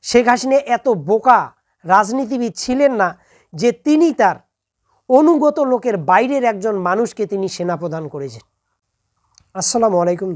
শেখ হাসিনা এত বোকা রাজনীতিবিদ ছিলেন না যে তিনি তার অনুগত লোকের বাইরের একজন মানুষকে তিনি সেনাপ্রধান করেছেন। আসসালামু আলাইকুম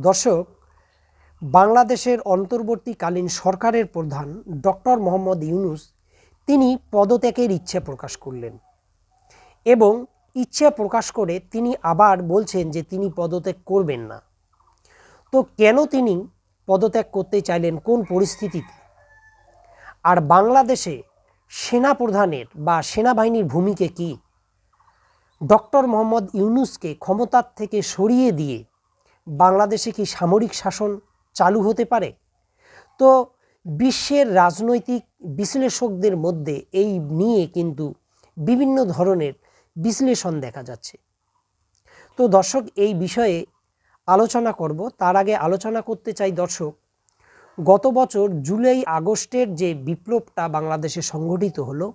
দর্শক, বাংলাদেশের অন্তর্বর্তীকালীন সরকারের প্রধান ডক্টর মোহাম্মদ ইউনূস তিনি পদত্যাগের ইচ্ছে প্রকাশ করলেন এবং ইচ্ছে প্রকাশ করে তিনি আবার বলছেন যে তিনি পদত্যাগ করবেন না। তো কেন তিনি পদত্যাগ করতে চাইলেন, কোন পরিস্থিতিতে, আর বাংলাদেশে সেনাপ্রধানের বা সেনাবাহিনীর ভূমিকা কী, ডক্টর মোহাম্মদ ইউনূসকে ক্ষমতার থেকে সরিয়ে দিয়ে বাংলাদেশে কি সামরিক শাসন চালু হতে পারে? তো বিশ্বের রাজনৈতিক বিশ্লেষকদের মধ্যে এই নিয়ে কিন্তু বিভিন্ন ধরনের বিশ্লেষণ দেখা যাচ্ছে। তো দর্শক, এই বিষয়ে আলোচনা করব। তার আগে আলোচনা করতে চাই দর্শক, গত বছর জুলাই আগস্টের যে বিপ্লবটা বাংলাদেশে সংগঠিত হলো,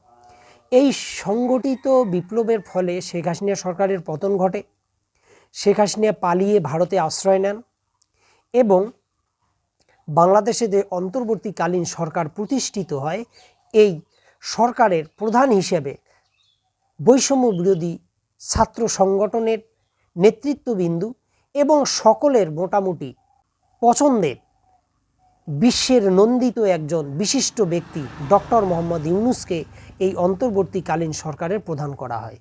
এই সংগঠিত বিপ্লবের ফলে শেখ হাসিনা সরকারের পতন ঘটে। শেখ হাসিনা পালিয়ে ভারতে আশ্রয় নেন এবং বাংলাদেশে যে অন্তর্বর্তীকালীন সরকার প্রতিষ্ঠিত হয়, এই সরকারের প্রধান হিসেবে বৈষম্য বিরোধী ছাত্র সংগঠনের নেতৃত্ববিন্দু এবং সকলের মোটামুটি পছন্দের বিশ্বের নন্দিত একজন বিশিষ্ট ব্যক্তি ডক্টর মোহাম্মদ ইউনূসকে এই অন্তর্বর্তীকালীন সরকারের প্রধান করা হয়।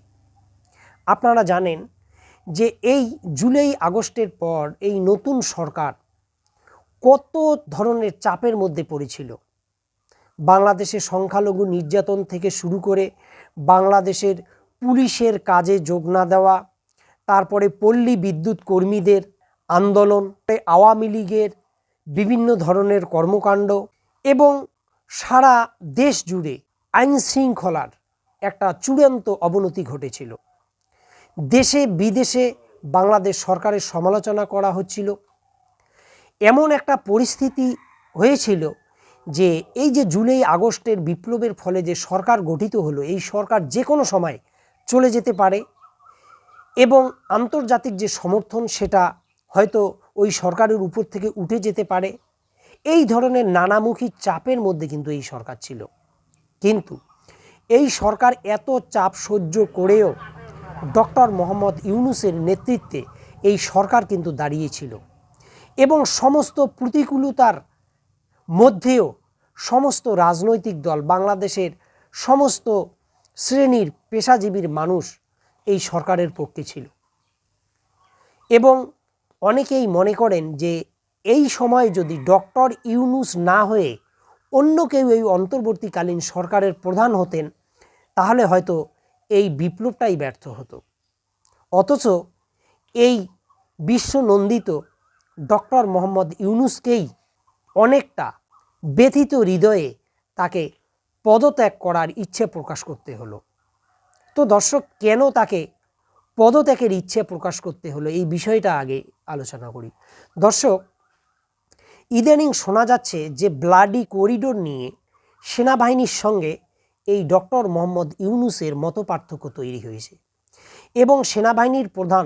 আপনারা জানেন যে এই জুলাই আগস্টের পর এই নতুন সরকার কত ধরনের চাপের মধ্যে পড়েছিল। বাংলাদেশের সংখ্যালঘু নির্যাতন থেকে শুরু করে বাংলাদেশের পুলিশের কাজে যোগ না দেওয়া, তারপরে পল্লী বিদ্যুৎ কর্মীদের আন্দোলন, আওয়ামী লীগের বিভিন্ন ধরনের কর্মকাণ্ড এবং সারা দেশ জুড়ে আইন শৃঙ্খলার একটা চূড়ান্ত অবনতি ঘটেছিল। দেশে বিদেশে বাংলাদেশ সরকারের সমালোচনা করা হচ্ছিল। এমন একটা পরিস্থিতি হয়েছিল যে এই যে জুলাই আগস্টের বিপ্লবের ফলে যে সরকার গঠিত হলো, এই সরকার যে কোনো সময় চলে যেতে পারে এবং আন্তর্জাতিক যে সমর্থন সেটা হয়তো ওই সরকারের উপর থেকে উঠে যেতে পারে। এই ধরনের নানামুখী চাপের মধ্যে কিন্তু এই সরকার ছিল। কিন্তু এই সরকার এত চাপ সহ্য করেও ডক্টর মোহাম্মদ ইউনূসের নেতৃত্বে এই সরকার কিন্তু দাঁড়িয়েছিল এবং সমস্ত প্রতিকূলতার মধ্যেও সমস্ত রাজনৈতিক দল, বাংলাদেশের সমস্ত শ্রেণীর পেশাজীবীর মানুষ এই সরকারের পক্ষে ছিল এবং অনেকেই মনে করেন যে এই সময় যদি ডক্টর ইউনূস না হয়ে অন্য কেউ এই অন্তর্বর্তীকালীন সরকারের প্রধান হতেন, তাহলে হয়তো এই বিপ্লবটাই ব্যর্থ হতো। অথচ এই বিশ্বনন্দিত ডক্টর মোহাম্মদ ইউনূসকেই অনেকটা ব্যথিত হৃদয়ে তাকে পদত্যাগ করার ইচ্ছে প্রকাশ করতে হলো। তো দর্শক, কেন তাকে পদত্যাগের ইচ্ছে প্রকাশ করতে হলো, এই বিষয়টা আগে আলোচনা করি। দর্শক, ইদানিং শোনা যাচ্ছে যে ব্লাডি করিডোর নিয়ে সেনাবাহিনীর সঙ্গে এই ডক্টর মোহাম্মদ ইউনূসের মতপার্থক্য তৈরি হয়েছে এবং সেনাবাহিনীর প্রধান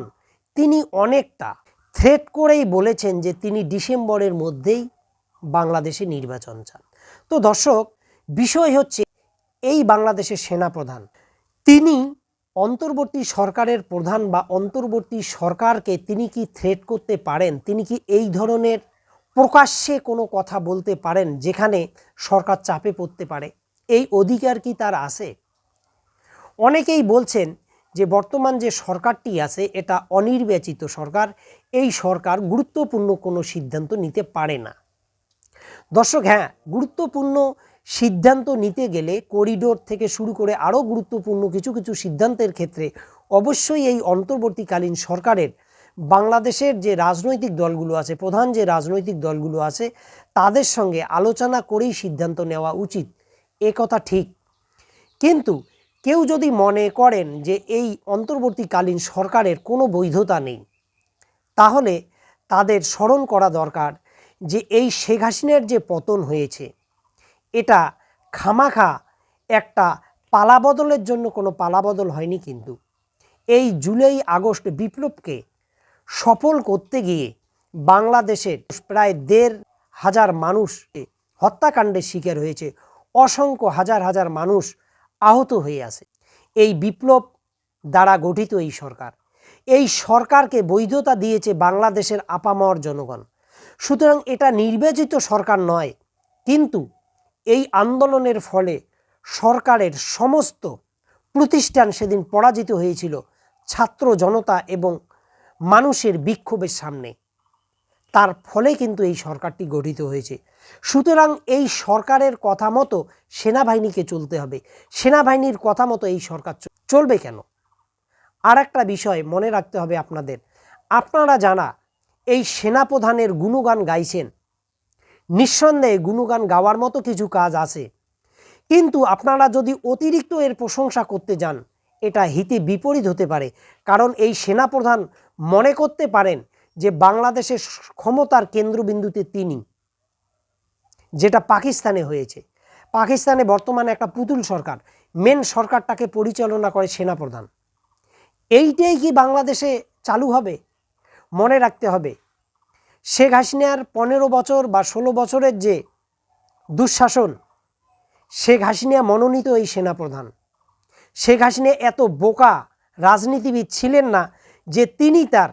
তিনি অনেকটা থ্রেট করেই বলেছেন যে তিনি ডিসেম্বরের মধ্যেই বাংলাদেশে নির্বাচন চান। তো দর্শক, বিষয় হচ্ছে এই বাংলাদেশের সেনাপ্রধান তিনি অন্তর্বর্তী সরকারের প্রধান বা অন্তর্বর্তী সরকারকে তিনি কি থ্রেট করতে পারেন? তিনি কি এই ধরনের প্রকাশ্যে কোনো কথা বলতে পারেন যেখানে সরকার চাপে পড়তে পারে? এই অধিকার কি তার আছে? অনেকেই বলছেন যে বর্তমান যে সরকারটি আছে এটা অনির্বাচিত সরকার, এই সরকার গুরুত্বপূর্ণ কোনো সিদ্ধান্ত নিতে পারে না। দর্শক, হ্যাঁ, গুরুত্বপূর্ণ সিদ্ধান্ত নিতে গেলে করিডোর থেকে শুরু করে আরও গুরুত্বপূর্ণ কিছু কিছু সিদ্ধান্তের ক্ষেত্রে অবশ্যই এই অন্তর্বর্তীকালীন সরকারের বাংলাদেশের যে রাজনৈতিক দলগুলো আছে, প্রধান যে রাজনৈতিক দলগুলো আছে, তাদের সঙ্গে আলোচনা করেই সিদ্ধান্ত নেওয়া উচিত, এ কথা ঠিক। কিন্তু কেউ যদি মনে করেন যে এই অন্তর্বর্তীকালীন সরকারের কোনো বৈধতা নেই, তাহলে তাদের স্মরণ করা দরকার যে এই শেখ হাসিনার যে পতন হয়েছে এটা খামাখা একটা পালাবদলের জন্য কোনো পালাবদল হয়নি। কিন্তু এই জুলাই আগস্ট বিপ্লবকে সফল করতে গিয়ে বাংলাদেশের প্রায় ১,৫০০ মানুষ হত্যাকাণ্ডের শিকার হয়েছে, অসংখ্য হাজার হাজার মানুষ আহত হয়ে আছে। এই বিপ্লব দ্বারা গঠিত এই সরকার, এই সরকারকে বৈধতা দিয়েছে বাংলাদেশের আপামর জনগণ। সুতরাং এটা নির্বাচিত সরকার নয়, কিন্তু এই আন্দোলনের ফলে সরকারের সমস্ত প্রতিষ্ঠান সেদিন পরাজিত হয়েছিল ছাত্র জনতা এবং মানুষের বিক্ষোভের সামনে। তার ফলে কিন্তু এই সরকারটি গঠিত হয়েছে। সুতরাং এই সরকারের কথা মতো সেনাবাহিনীকে চলতে হবে। সেনাবাহিনীর কথা মতো এই সরকার চলবে কেন? আর একটা বিষয় মনে রাখতে হবে আপনাদের, আপনারা জানা এই সেনাপ্রধানের গুণগান গাইছেন, নিঃসন্দেহে গুণগান গাওয়ার মতো কিছু কাজ আছে, কিন্তু আপনারা যদি অতিরিক্ত এর প্রশংসা করতে যান এটা হিতে বিপরীত হতে পারে। কারণ এই সেনাপ্রধান মনে করতে পারেন যে বাংলাদেশের ক্ষমতার কেন্দ্রবিন্দুতে তিনি, যেটা পাকিস্তানে হয়েছে। পাকিস্তানে বর্তমানে একটা পুতুল সরকার, মেন সরকারটাকে পরিচালনা করে সেনাপ্রধান। এইটাই কি বাংলাদেশে চালু হবে? মনে রাখতে হবে শেখ হাসিনার 15 বছর বা 16 বছরের যে দুঃশাসন, শেখ হাসিনা মনোনীত এই সেনাপ্রধান। শেখ হাসিনা এত বোকা রাজনীতিবিদ ছিলেন না যে তিনি তার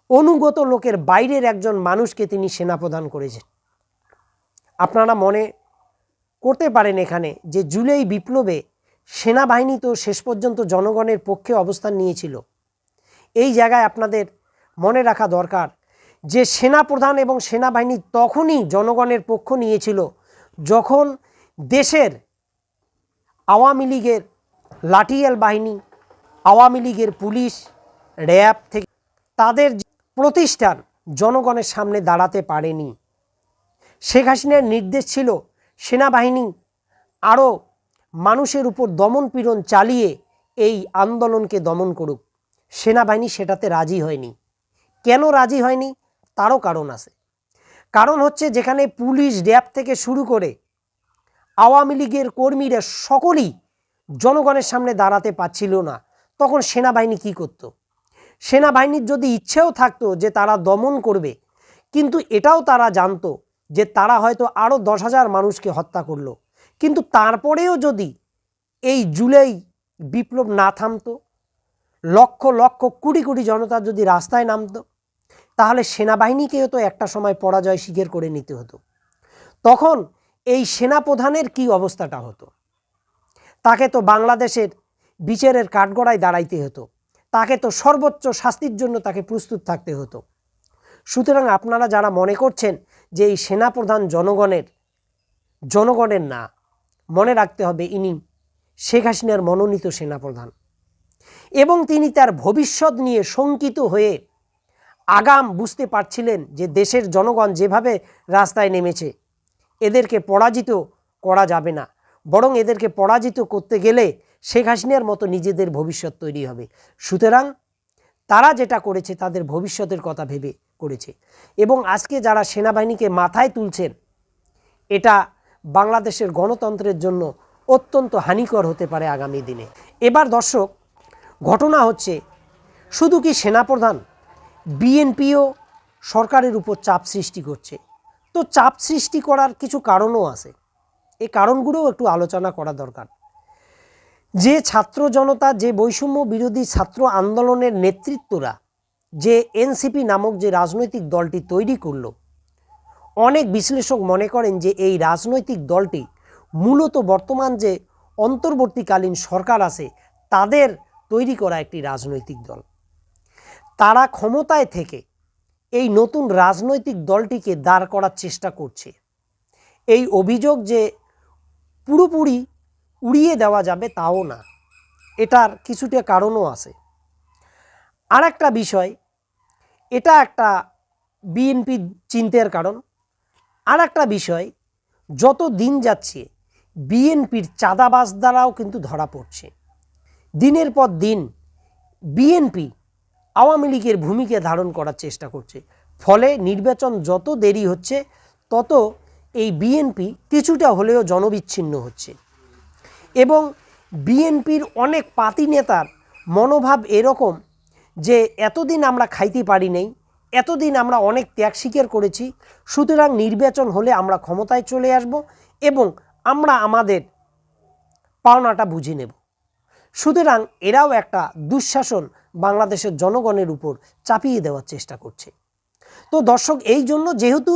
অনুগত লোকের বাইরের একজন মানুষকে তিনি সেনাপ্রধান করেছেন। আপনারা মনে করতে পারেন এখানে যে জুলাই বিপ্লবে সেনাবাহিনী তো শেষ পর্যন্ত জনগণের পক্ষে অবস্থান নিয়েছিল। এই জায়গায় আপনাদের মনে রাখা দরকার যে সেনাপ্রধান এবং সেনাবাহিনী তখনই জনগণের পক্ষ নিয়েছিল যখন দেশের আওয়ামী লীগের লাঠিয়াল বাহিনী, আওয়ামী লীগের পুলিশ, র্যাব থেকে তাদের প্রতিষ্ঠান জনগণের সামনে দাঁড়াতে পারেনি। শেখ হাসিনার নির্দেশ ছিল সেনাবাহিনী আরও মানুষের উপর দমন পীড়ন চালিয়ে এই আন্দোলনকে দমন করুক। সেনাবাহিনী সেটাতে রাজি হয়নি। কেন রাজি হয়নি? তারও কারণ আছে। কারণ হচ্ছে যেখানে পুলিশ, র্যাব থেকে শুরু করে আওয়ামী লীগের কর্মীরা সকলেই জনগণের সামনে দাঁড়াতে পারছিল না, তখন সেনাবাহিনী কি করত? সেনাবাহিনীর যদি ইচ্ছেও থাকতো যে তারা দমন করবে, কিন্তু এটাও তারা জানতো যে তারা হয়তো আরও 10,000 মানুষকে হত্যা করলো, কিন্তু তারপরেও যদি এই জুলাই বিপ্লব না থামতো, লক্ষ লক্ষ কোটি কোটি জনতা যদি রাস্তায় নামতো, তাহলে সেনাবাহিনীকেও তো একটা সময় পরাজয় স্বীকার করে নিতে হতো। তখন এই সেনাপ্রধানের কি অবস্থাটা হতো? তাকে তো বাংলাদেশের বিচারের কাঠগড়ায় দাঁড়াইতে হতো, তাকে তো সর্বোচ্চ শাস্তির জন্য তাকে প্রস্তুত থাকতে হতো। সুতরাং আপনারা যারা মনে করছেন যে এই সেনাপ্রধান জনগণের না, মনে রাখতে হবে ইনি শেখ হাসিনার মনোনীত সেনাপ্রধান এবং তিনি তার ভবিষ্যৎ নিয়ে শঙ্কিত হয়ে আগাম বুঝতে পারছিলেন যে দেশের জনগণ যেভাবে রাস্তায় নেমেছে এদেরকে পরাজিত করা যাবে না, বরং এদেরকে পরাজিত করতে গেলে শেখ হাসিনার মতো নিজেদের ভবিষ্যৎ তৈরি হবে। সুতরাং তারা যেটা করেছে তাদের ভবিষ্যতের কথা ভেবে করেছে এবং আজকে যারা সেনাবাহিনীকে মাথায় তুলছেন এটা বাংলাদেশের গণতন্ত্রের জন্য অত্যন্ত হানিকর হতে পারে আগামী দিনে। এবার দর্শক, ঘটনা হচ্ছে শুধু কি সেনাপ্রধান, বিএনপিও সরকারের উপর চাপ সৃষ্টি করছে। তো চাপ সৃষ্টি করার কিছু কারণও আছে, এই কারণগুলোও একটু আলোচনা করা দরকার। যে ছাত্র জনতা, যে বৈষম্য বিরোধী ছাত্র আন্দোলনের নেতৃত্বরা যে এনসিপি নামক যে রাজনৈতিক দলটি তৈরি করলো, অনেক বিশ্লেষক মনে করেন যে এই রাজনৈতিক দলটি মূলত বর্তমান যে অন্তর্বর্তীকালীন সরকার আছে তাদের তৈরি করা একটি রাজনৈতিক দল। তারা ক্ষমতায় থেকে এই নতুন রাজনৈতিক দলটিকে দাঁড় করার চেষ্টা করছে। এই অভিযোগ যে পুরোপুরি উড়িয়ে দেওয়া যাবে তাও না, এটার কিছুটা কারণও আছে। আর একটা বিষয়, এটা একটা বিএনপি চিন্তার কারণ। আর একটা বিষয়, যত দিন যাচ্ছে বিএনপির চাঁদাবাজ দ্বারাও কিন্তু ধরা পড়ছে। দিনের পর দিন বিএনপি আওয়ামী লীগের ভূমিকা ধারণ করার চেষ্টা করছে, ফলে নির্বাচন যত দেরি হচ্ছে তত এই বিএনপি কিছুটা হলেও জনবিচ্ছিন্ন হচ্ছে এবং বিএনপির অনেক পাতি নেতার মনোভাব এরকম যে এতদিন আমরা খাইতে পারি নাই, এতদিন আমরা অনেক ত্যাগ স্বীকার করেছি, সুতরাং নির্বাচন হলে আমরা ক্ষমতায় চলে আসব এবং আমরা আমাদের পাওনাটা বুঝে নেব। সুতরাং এরাও একটা দুঃশাসন বাংলাদেশের জনগণের উপর চাপিয়ে দেওয়ার চেষ্টা করছে। তো দর্শক, এই জন্য যেহেতু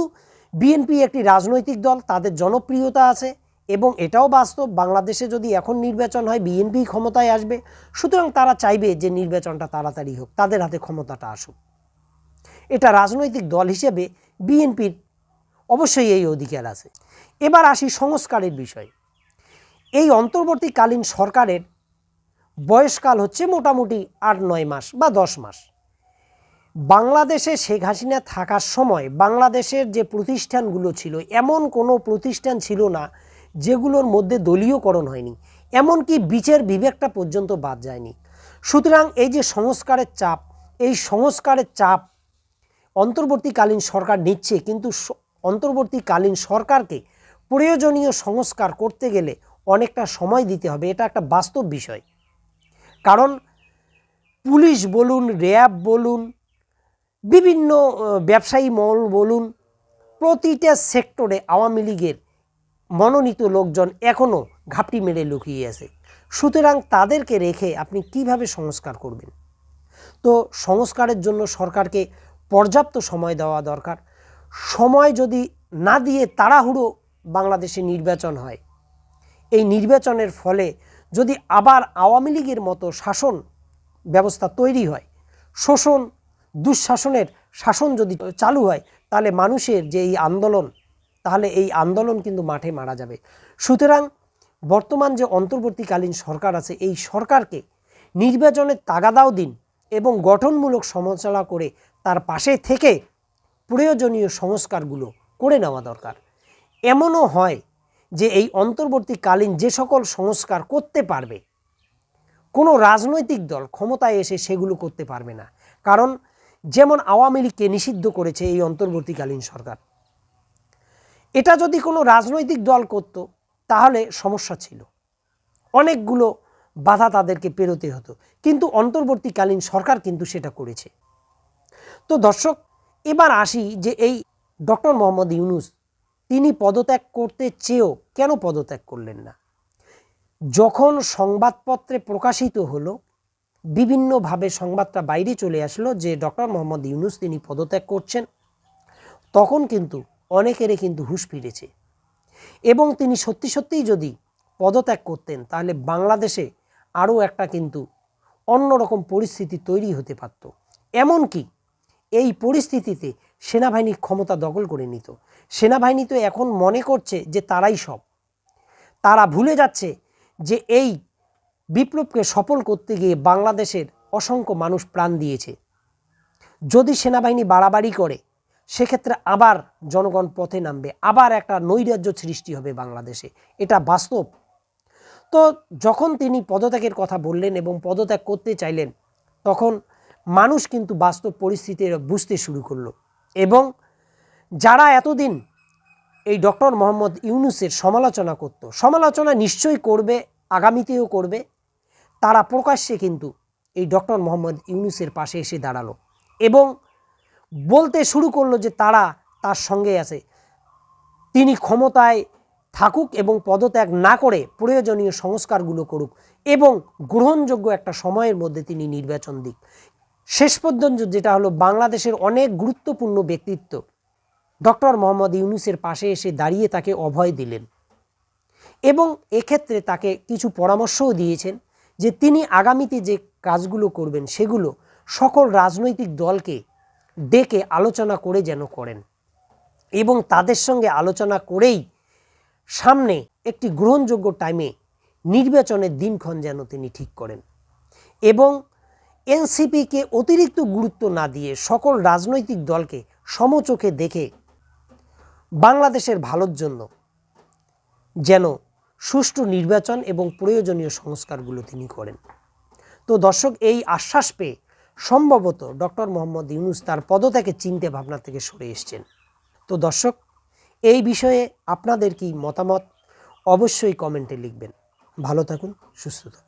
বিএনপি একটি রাজনৈতিক দল, তাদের জনপ্রিয়তা আছে এবং এটাও বাস্তব বাংলাদেশে যদি এখন নির্বাচন হয় বিএনপি ক্ষমতায় আসবে, সুতরাং তারা চাইবে যে নির্বাচনটা তাড়াতাড়ি হোক, তাদের হাতে ক্ষমতাটা আসুক। এটা রাজনৈতিক দল হিসেবে বিএনপির অবশ্যই এই অধিকার আছে। এবার আসি সংস্কারের বিষয়ে। এই অন্তর্বর্তীকালীন সরকারের বয়সকাল হচ্ছে মোটামুটি 8-9 মাস বা 10 মাস। বাংলাদেশে শেখ হাসিনা থাকার সময় বাংলাদেশের যে প্রতিষ্ঠানগুলো ছিল, এমন কোনো প্রতিষ্ঠান ছিল না যেগুলোর মধ্যে দলীয়করণ হয়নি, এমনকি বিচার বিভাগটা পর্যন্ত বাদ যায়নি। সুতরাং এই যে সংস্কারের চাপ, এই সংস্কারের চাপ অন্তর্বর্তীকালীন সরকার নিচ্ছে, কিন্তু অন্তর্বর্তীকালীন সরকারকে প্রয়োজনীয় সংস্কার করতে গেলে অনেকটা সময় দিতে হবে, এটা একটা বাস্তব বিষয়। কারণ পুলিশ বলুন, র্যাব বলুন, বিভিন্ন ব্যবসায়ী মহল বলুন, প্রতিটা সেক্টরে আওয়ামী লীগের মনোনীত লোকজন এখনও ঘাপটি মেরে লুকিয়ে আছে। সুতরাং তাদেরকে রেখে আপনি কিভাবে সংস্কার করবেন? তো সংস্কারের জন্য সরকারকে পর্যাপ্ত সময় দেওয়া দরকার। সময় যদি না দিয়ে তাড়াহুড়ো বাংলাদেশে নির্বাচন হয়, এই নির্বাচনের ফলে যদি আবার আওয়ামী লীগের মতো শাসন ব্যবস্থা তৈরি হয়, শোষণ দুঃশাসনের শাসন যদি চালু হয়, তাহলে মানুষের যে এই আন্দোলন, তাহলে এই আন্দোলন কিন্তু মাঠে মারা যাবে। সুতরাং বর্তমান যে অন্তর্বর্তীকালীন সরকার আছে, এই সরকারকে নির্বাচনের তাগাদাও দিন এবং গঠনমূলক সমালোচনা করে তার পাশে থেকে প্রয়োজনীয় সংস্কারগুলো করে নেওয়া দরকার। এমনও হয় যে এই অন্তর্বর্তীকালীন যে সকল সংস্কার করতে পারবে, কোনো রাজনৈতিক দল ক্ষমতায় এসে সেগুলো করতে পারবে না। কারণ যেমন আওয়ামী লীগকে নিষিদ্ধ করেছে এই অন্তর্বর্তীকালীন সরকার, এটা যদি কোনো রাজনৈতিক দল করত তাহলে সমস্যা ছিল, অনেকগুলো বাধা তাদেরকে পেরোতে হতো, কিন্তু অন্তর্বর্তীকালীন সরকার কিন্তু সেটা করেছে। তো দর্শক, এবার আসি যে এই ডক্টর মোহাম্মদ ইউনূস তিনি পদত্যাগ করতে চেয়েও কেন পদত্যাগ করলেন না? যখন সংবাদপত্রে প্রকাশিত হলো, বিভিন্নভাবে সংবাদটা বাইরে চলে আসলো যে ডক্টর মোহাম্মদ ইউনূস তিনি পদত্যাগ করছেন, তখন কিন্তু অনেকেরই কিন্তু হুঁশ ফিরেছে এবং তিনি সত্যি সত্যিই যদি পদত্যাগ করতেন তাহলে বাংলাদেশে আরও একটা কিন্তু অন্যরকম পরিস্থিতি তৈরি হতে পারত। এমনকি এই পরিস্থিতিতে সেনাবাহিনী ক্ষমতা দখল করে নিত। সেনাবাহিনী তো এখন মনে করছে যে তারাই সব, তারা ভুলে যাচ্ছে যে এই বিপ্লবকে সফল করতে গিয়ে বাংলাদেশের অসংখ্য মানুষ প্রাণ দিয়েছে। যদি সেনাবাহিনী বাড়াবাড়ি করে সেক্ষেত্রে আবার জনগণ পথে নামবে, আবার একটা নৈরাজ্য সৃষ্টি হবে বাংলাদেশে, এটা বাস্তব। তো যখন তিনি পদত্যাগের কথা বললেন এবং পদত্যাগ করতে চাইলেন, তখন মানুষ কিন্তু বাস্তব পরিস্থিতি বুঝতে শুরু করলো এবং যারা এতদিন এই ডক্টর মোহাম্মদ ইউনূসের সমালোচনা করত, সমালোচনা নিশ্চয়ই করবে, আগামীতেও করবে, তারা প্রকাশ্যে কিন্তু এই ডক্টর মোহাম্মদ ইউনূসের পাশে এসে দাঁড়ালো এবং বলতে শুরু করলো যে তারা তার সঙ্গে আছে, তিনি ক্ষমতায় থাকুক এবং পদত্যাগ না করে প্রয়োজনীয় সংস্কারগুলো করুক এবং গ্রহণযোগ্য একটা সময়ের মধ্যে তিনি নির্বাচন দিক। শেষ পর্যন্ত যেটা হলো, বাংলাদেশের অনেক গুরুত্বপূর্ণ ব্যক্তিত্ব ডক্টর মোহাম্মদ ইউনূসের পাশে এসে দাঁড়িয়ে তাকে অভয় দিলেন এবং এক্ষেত্রে তাকে কিছু পরামর্শও দিয়েছেন যে তিনি আগামীতে যে কাজগুলো করবেন সেগুলো সকল রাজনৈতিক দলকে ডেকে আলোচনা করে যেন করেন এবং তাদের সঙ্গে আলোচনা করেই সামনে একটি গ্রহণযোগ্য টাইমে নির্বাচনের দিনক্ষণ যেন তিনি ঠিক করেন এবং এনসিপিকে অতিরিক্ত গুরুত্ব না দিয়ে সকল রাজনৈতিক দলকে সমচোখে দেখে বাংলাদেশের ভালোর জন্য যেন সুষ্ঠু নির্বাচন এবং প্রয়োজনীয় সংস্কারগুলো তিনি করেন। তো দর্শক, এই আশ্বাস পেয়ে সম্ভবত ডক্টর মোহাম্মদ ইউনূস তার পদত্যাগের চিন্তা ভাবনা থেকে সরে এসছেন। তো দর্শক, এই বিষয়ে আপনাদের কি মতামত অবশ্যই কমেন্টে লিখবেন। ভালো থাকুন, সুস্থ থাকুন।